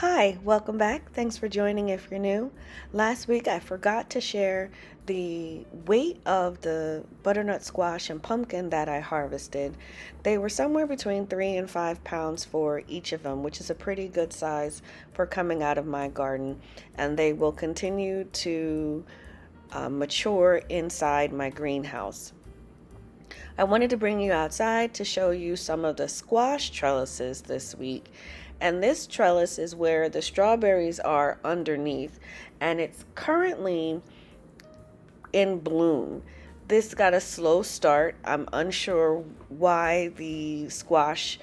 Hi, welcome back. Thanks for joining if you're new. Last week I forgot to share the weight of the butternut squash and pumpkin that I harvested. They were somewhere between 3 and 5 pounds for each of them, which is a pretty good size for coming out of my garden, and they will continue to mature inside my greenhouse. I wanted to bring you outside to show you some of the squash trellises this week. And this trellis is where the strawberries are underneath, and it's currently in bloom. This got a slow start. I'm unsure why the squash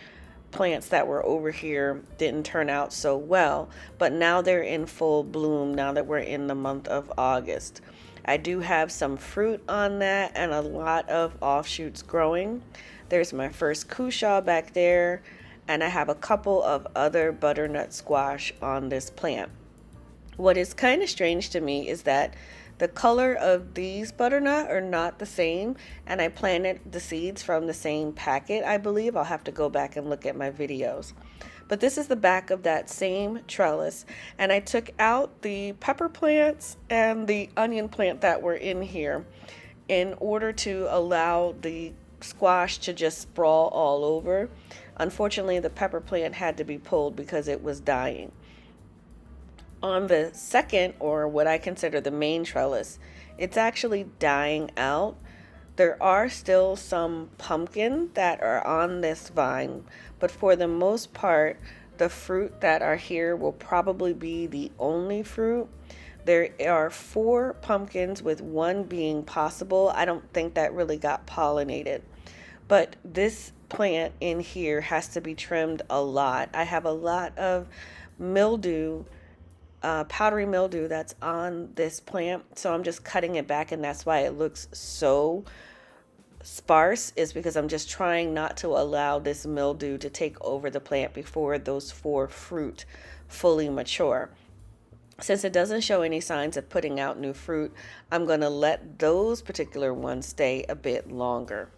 plants that were over here didn't turn out so well, but now they're in full bloom now that we're in the month of August. I do have some fruit on that and a lot of offshoots growing. There's my first cushaw back there, and I have a couple of other butternut squash on this plant. What is kind of strange to me is that the color of these butternut are not the same, and I planted the seeds from the same packet, I believe. I'll have to go back and look at my videos. But this is the back of that same trellis, and I took out the pepper plants and the onion plant that were in here in order to allow the squash to just sprawl all over. Unfortunately, the pepper plant had to be pulled because it was dying. On the second, or what I consider the main trellis, it's actually dying out. There are still some pumpkin that are on this vine, but for the most part, the fruit that are here will probably be the only fruit. There are 4 pumpkins with one being possible. I don't think that really got pollinated, but this plant in here has to be trimmed a lot. I have a lot of mildew, powdery mildew that's on this plant, so I'm just cutting it back, and that's why it looks so sparse, is because I'm just trying not to allow this mildew to take over the plant before those 4 fruit fully mature. Since it doesn't show any signs of putting out new fruit, I'm going to let those particular ones stay a bit longer.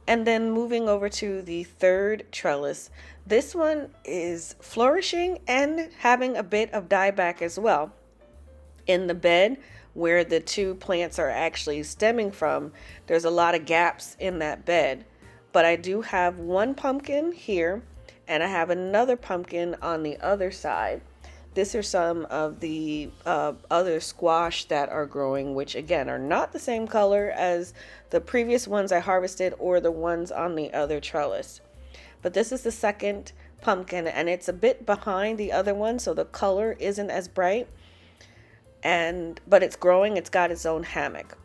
And then moving over to the third trellis, this one is flourishing and having a bit of dieback as well. In the bed where the 2 plants are actually stemming from, there's a lot of gaps in that bed. But I do have 1 pumpkin here, and I have another pumpkin on the other side. These are some of the other squash that are growing, which again are not the same color as the previous ones I harvested or the ones on the other trellis. But this is the second pumpkin, and it's a bit behind the other one, so the color isn't as bright. But it's growing. It's got its own hammock.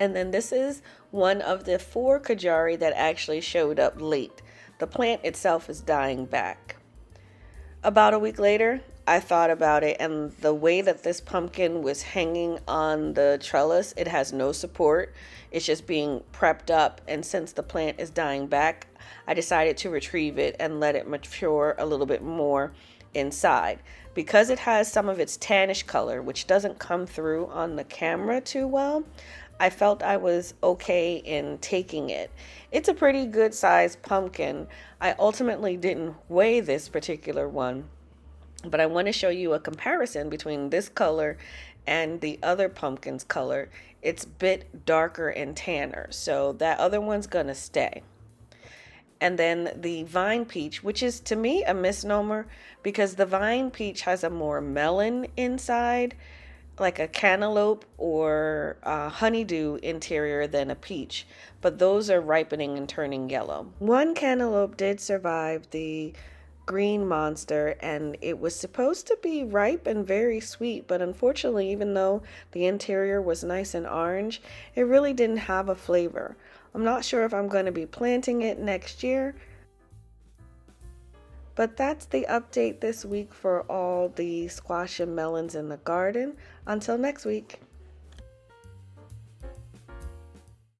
And then this is one of the 4 kajari that actually showed up late. The plant itself is dying back. About a week later, I thought about it, and the way that this pumpkin was hanging on the trellis, it has no support. It's just being prepped up, and since the plant is dying back, I decided to retrieve it and let it mature a little bit more inside. Because it has some of its tannish color, which doesn't come through on the camera too well, I felt I was okay in taking it. It's a pretty good sized pumpkin. I ultimately didn't weigh this particular one, but I want to show you a comparison between this color and the other pumpkin's color. It's a bit darker and tanner, so that other one's gonna stay. And then the vine peach, which is to me a misnomer because the vine peach has a more melon inside, like a cantaloupe or a honeydew interior than a peach, but those are ripening and turning yellow. One cantaloupe did survive the green monster, and it was supposed to be ripe and very sweet, but unfortunately, even though the interior was nice and orange, it really didn't have a flavor. I'm not sure if I'm going to be planting it next year, but that's the update this week for all the squash and melons in the garden. Until next week.